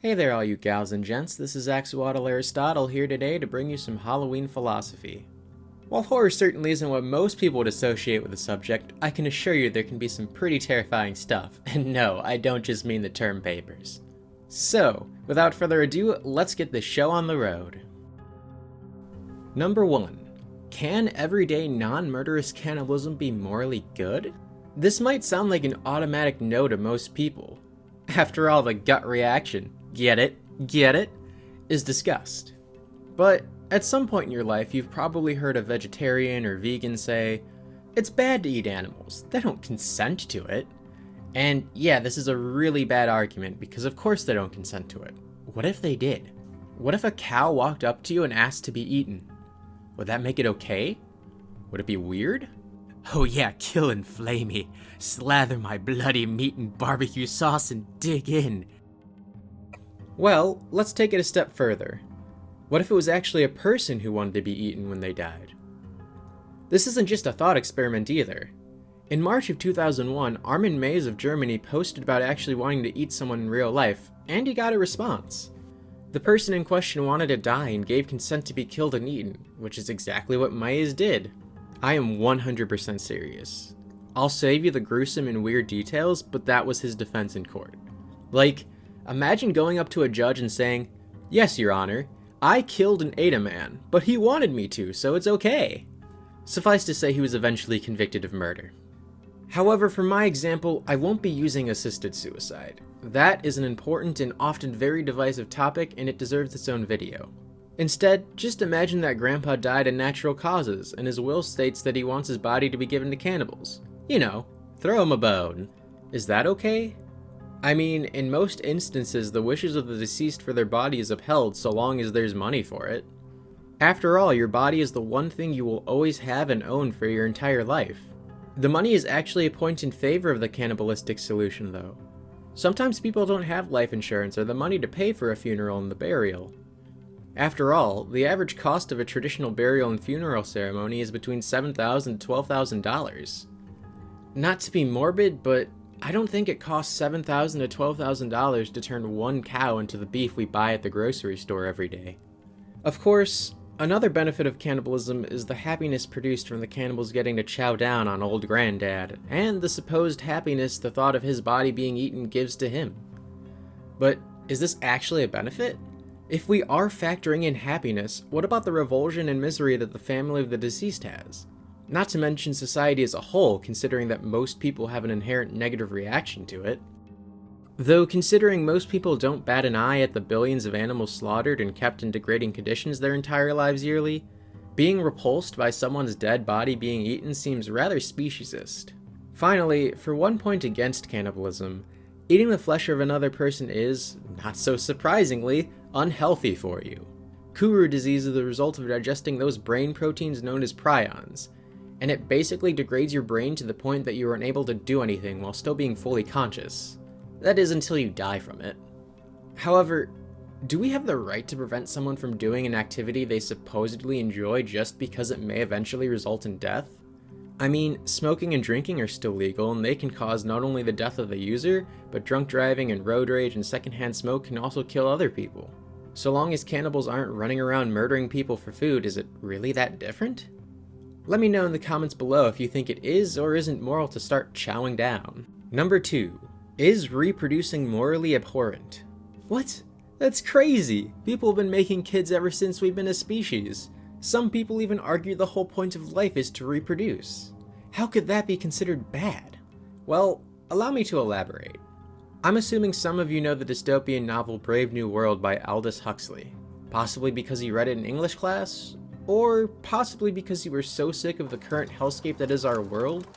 Hey there all you gals and gents, this is Axolotl Aristotle here today to bring you some Halloween philosophy. While horror certainly isn't what most people would associate with the subject, I can assure you there can be some pretty terrifying stuff, and no, I don't just mean the term papers. So, without further ado, let's get this show on the road. Number 1. Can everyday non-murderous cannibalism be morally good? This might sound like an automatic no to most people. After all, the gut reaction, get it, is disgust. But at some point in your life, you've probably heard a vegetarian or vegan say, it's bad to eat animals, they don't consent to it. And yeah, this is a really bad argument because of course they don't consent to it. What if they did? What if a cow walked up to you and asked to be eaten? Would that make it okay? Would it be weird? Oh yeah, kill and flay me. Slather my bloody meat in barbecue sauce and dig in. Well, let's take it a step further. What if it was actually a person who wanted to be eaten when they died? This isn't just a thought experiment either. In March of 2001, Armin Mays of Germany posted about actually wanting to eat someone in real life, and he got a response. The person in question wanted to die and gave consent to be killed and eaten, which is exactly what Mays did. I am 100% serious. I'll save you the gruesome and weird details, but that was his defense in court. Like, imagine going up to a judge and saying, yes, your honor, I killed and ate a man, but he wanted me to, so it's okay. Suffice to say he was eventually convicted of murder. However, for my example, I won't be using assisted suicide. That is an important and often very divisive topic, and it deserves its own video. Instead, just imagine that Grandpa died in natural causes, and his will states that he wants his body to be given to cannibals. You know, throw him a bone. Is that okay? I mean, in most instances, the wishes of the deceased for their body is upheld so long as there's money for it. After all, your body is the one thing you will always have and own for your entire life. The money is actually a point in favor of the cannibalistic solution, though. Sometimes people don't have life insurance or the money to pay for a funeral and the burial. After all, the average cost of a traditional burial and funeral ceremony is between $7,000 to $12,000. Not to be morbid, but I don't think it costs $7,000 to $12,000 to turn one cow into the beef we buy at the grocery store every day. Of course, another benefit of cannibalism is the happiness produced from the cannibals getting to chow down on old granddad, and the supposed happiness the thought of his body being eaten gives to him. But is this actually a benefit? If we are factoring in happiness, what about the revulsion and misery that the family of the deceased has? Not to mention society as a whole, considering that most people have an inherent negative reaction to it. Though considering most people don't bat an eye at the billions of animals slaughtered and kept in degrading conditions their entire lives yearly, being repulsed by someone's dead body being eaten seems rather speciesist. Finally, for one point against cannibalism, eating the flesh of another person is, not so surprisingly, unhealthy for you. Kuru disease is the result of digesting those brain proteins known as prions, and it basically degrades your brain to the point that you are unable to do anything while still being fully conscious. That is until you die from it. However, do we have the right to prevent someone from doing an activity they supposedly enjoy just because it may eventually result in death? I mean, smoking and drinking are still legal, and they can cause not only the death of the user, but drunk driving and road rage and secondhand smoke can also kill other people. So long as cannibals aren't running around murdering people for food, is it really that different? Let me know in the comments below if you think it is or isn't moral to start chowing down. Number 2. Is reproducing morally abhorrent? What? That's crazy! People have been making kids ever since we've been a species. Some people even argue the whole point of life is to reproduce. How could that be considered bad? Well, allow me to elaborate. I'm assuming some of you know the dystopian novel Brave New World by Aldous Huxley. Possibly because you read it in English class? Or possibly because you were so sick of the current hellscape that is our world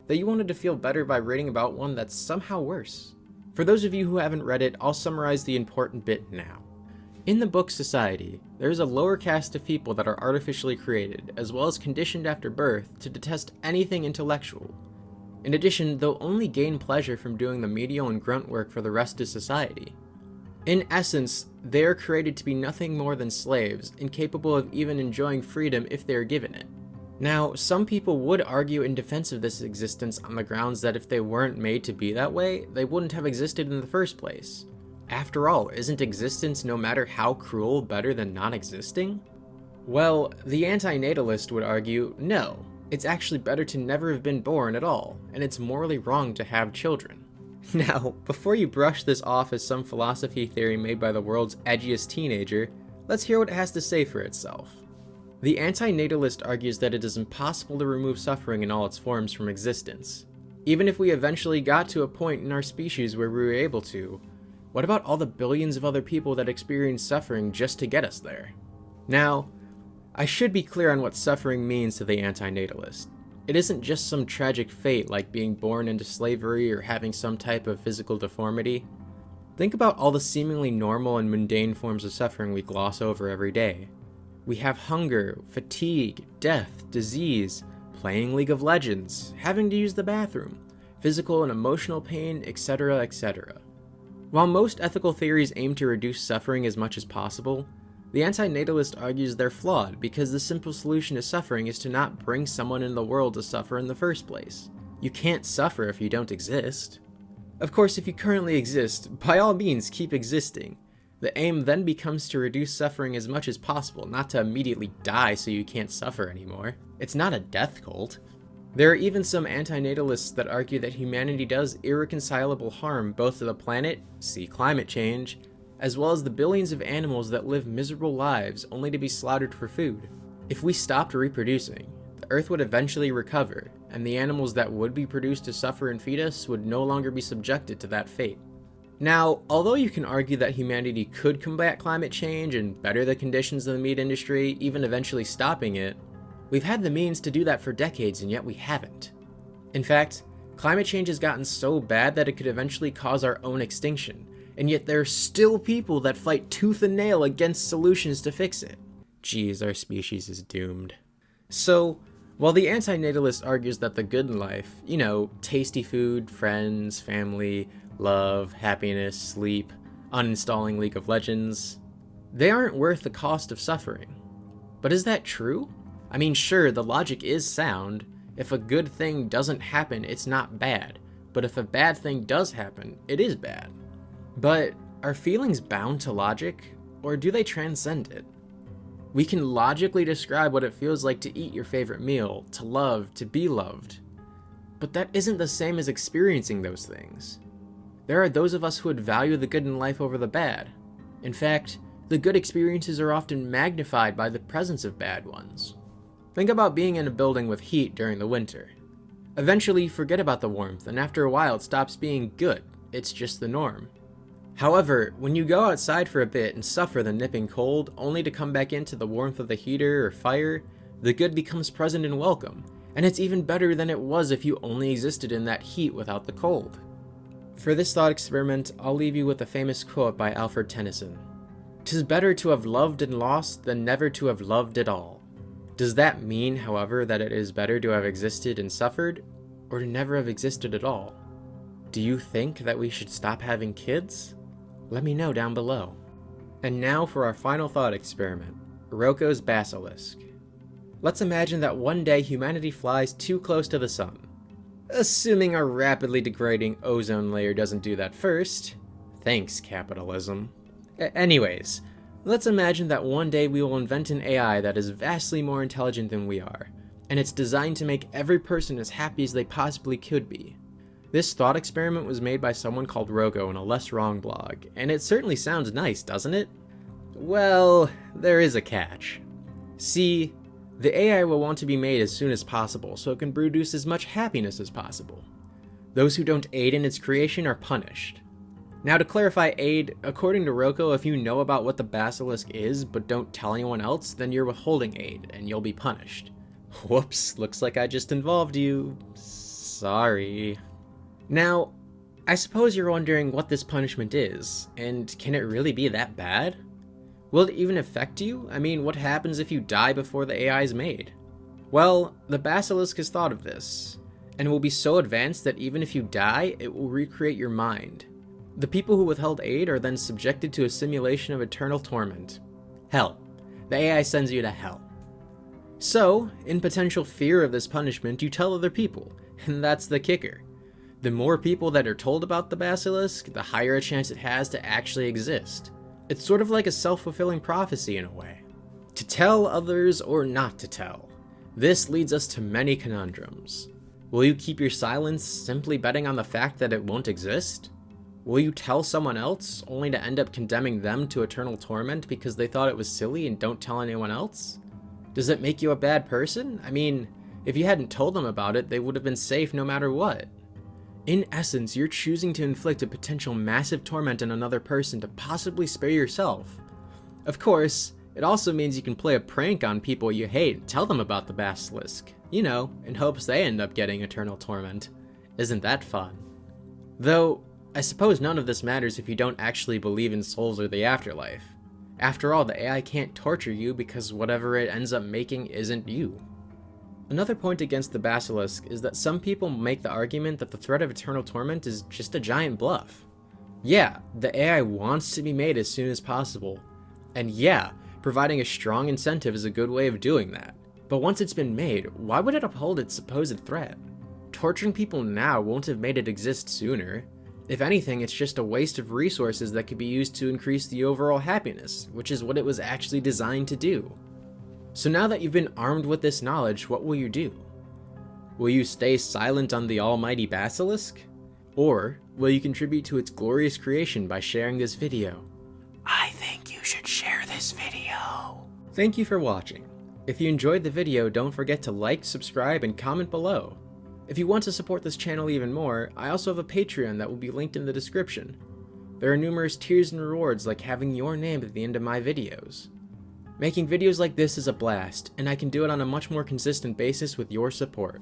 that you wanted to feel better by reading about one that's somehow worse. For those of you who haven't read it, I'll summarize the important bit now. In the book Society, there is a lower caste of people that are artificially created, as well as conditioned after birth to detest anything intellectual. In addition, they'll only gain pleasure from doing the menial and grunt work for the rest of society. In essence, they are created to be nothing more than slaves, incapable of even enjoying freedom if they are given it. Now, some people would argue in defense of this existence on the grounds that if they weren't made to be that way, they wouldn't have existed in the first place. After all, isn't existence, no matter how cruel, better than non-existing? Well, the antinatalist would argue, no, it's actually better to never have been born at all, and it's morally wrong to have children. Now, before you brush this off as some philosophy theory made by the world's edgiest teenager, let's hear what it has to say for itself. The antinatalist argues that it is impossible to remove suffering in all its forms from existence. Even if we eventually got to a point in our species where we were able to, what about all the billions of other people that experience suffering just to get us there? Now, I should be clear on what suffering means to the antinatalist. It isn't just some tragic fate like being born into slavery or having some type of physical deformity. Think about all the seemingly normal and mundane forms of suffering we gloss over every day. We have hunger, fatigue, death, disease, playing League of Legends, having to use the bathroom, physical and emotional pain, etc., etc. While most ethical theories aim to reduce suffering as much as possible, the antinatalist argues they're flawed because the simple solution to suffering is to not bring someone in the world to suffer in the first place. You can't suffer if you don't exist. Of course, if you currently exist, by all means keep existing. The aim then becomes to reduce suffering as much as possible, not to immediately die so you can't suffer anymore. It's not a death cult. There are even some antinatalists that argue that humanity does irreconcilable harm both to the planet, see climate change, as well as the billions of animals that live miserable lives only to be slaughtered for food. If we stopped reproducing, the Earth would eventually recover, and the animals that would be produced to suffer and feed us would no longer be subjected to that fate. Now, although you can argue that humanity could combat climate change and better the conditions of the meat industry, even eventually stopping it, we've had the means to do that for decades and yet we haven't. In fact, climate change has gotten so bad that it could eventually cause our own extinction, and yet there are still people that fight tooth and nail against solutions to fix it. Geez, our species is doomed. So, while the antinatalist argues that the good in life, tasty food, friends, family, love, happiness, sleep, uninstalling League of Legends, they aren't worth the cost of suffering. But is that true? I mean, sure, the logic is sound. If a good thing doesn't happen, it's not bad. But if a bad thing does happen, it is bad. But are feelings bound to logic, or do they transcend it? We can logically describe what it feels like to eat your favorite meal, to love, to be loved. But that isn't the same as experiencing those things. There are those of us who would value the good in life over the bad. In fact, the good experiences are often magnified by the presence of bad ones. Think about being in a building with heat during the winter. Eventually, you forget about the warmth, and after a while it stops being good. It's just the norm. However, when you go outside for a bit and suffer the nipping cold, only to come back into the warmth of the heater or fire, the good becomes present and welcome, and it's even better than it was if you only existed in that heat without the cold. For this thought experiment, I'll leave you with a famous quote by Alfred Tennyson. "'Tis better to have loved and lost than never to have loved at all." Does that mean, however, that it is better to have existed and suffered, or to never have existed at all? Do you think that we should stop having kids? Let me know down below. And now for our final thought experiment, Roko's Basilisk. Let's imagine that one day humanity flies too close to the sun. Assuming our rapidly degrading ozone layer doesn't do that first. Thanks, capitalism. Anyways, let's imagine that one day we will invent an AI that is vastly more intelligent than we are, and it's designed to make every person as happy as they possibly could be. This thought experiment was made by someone called Roko in a Less Wrong blog, and it certainly sounds nice, doesn't it? Well, there is a catch. See, the AI will want to be made as soon as possible so it can produce as much happiness as possible. Those who don't aid in its creation are punished. Now to clarify aid, according to Roko, if you know about what the Basilisk is but don't tell anyone else, then you're withholding aid and you'll be punished. Whoops, looks like I just involved you. Sorry. Now, I suppose you're wondering what this punishment is, and can it really be that bad? Will it even affect you? I mean, what happens if you die before the AI is made? Well, the Basilisk has thought of this, and will be so advanced that even if you die, it will recreate your mind. The people who withheld aid are then subjected to a simulation of eternal torment. Hell. The AI sends you to hell. So, in potential fear of this punishment, you tell other people, and that's the kicker. The more people that are told about the basilisk, the higher a chance it has to actually exist. It's sort of like a self-fulfilling prophecy in a way. To tell others or not to tell. This leads us to many conundrums. Will you keep your silence simply betting on the fact that it won't exist? Will you tell someone else only to end up condemning them to eternal torment because they thought it was silly and don't tell anyone else? Does it make you a bad person? I mean, if you hadn't told them about it, they would have been safe no matter what. In essence, you're choosing to inflict a potential massive torment on another person to possibly spare yourself. Of course, it also means you can play a prank on people you hate and tell them about the basilisk, you know, in hopes they end up getting eternal torment. Isn't that fun? Though, I suppose none of this matters if you don't actually believe in souls or the afterlife. After all, the AI can't torture you because whatever it ends up making isn't you. Another point against the basilisk is that some people make the argument that the threat of eternal torment is just a giant bluff. Yeah, the AI wants to be made as soon as possible. And yeah, providing a strong incentive is a good way of doing that. But once it's been made, why would it uphold its supposed threat? Torturing people now won't have made it exist sooner. If anything, it's just a waste of resources that could be used to increase the overall happiness, which is what it was actually designed to do. So now that you've been armed with this knowledge, what will you do? Will you stay silent on the almighty basilisk? Or will you contribute to its glorious creation by sharing this video? I think you should share this video. Thank you for watching. If you enjoyed the video, don't forget to like, subscribe, and comment below. If you want to support this channel even more, I also have a Patreon that will be linked in the description. There are numerous tiers and rewards like having your name at the end of my videos. Making videos like this is a blast, and I can do it on a much more consistent basis with your support.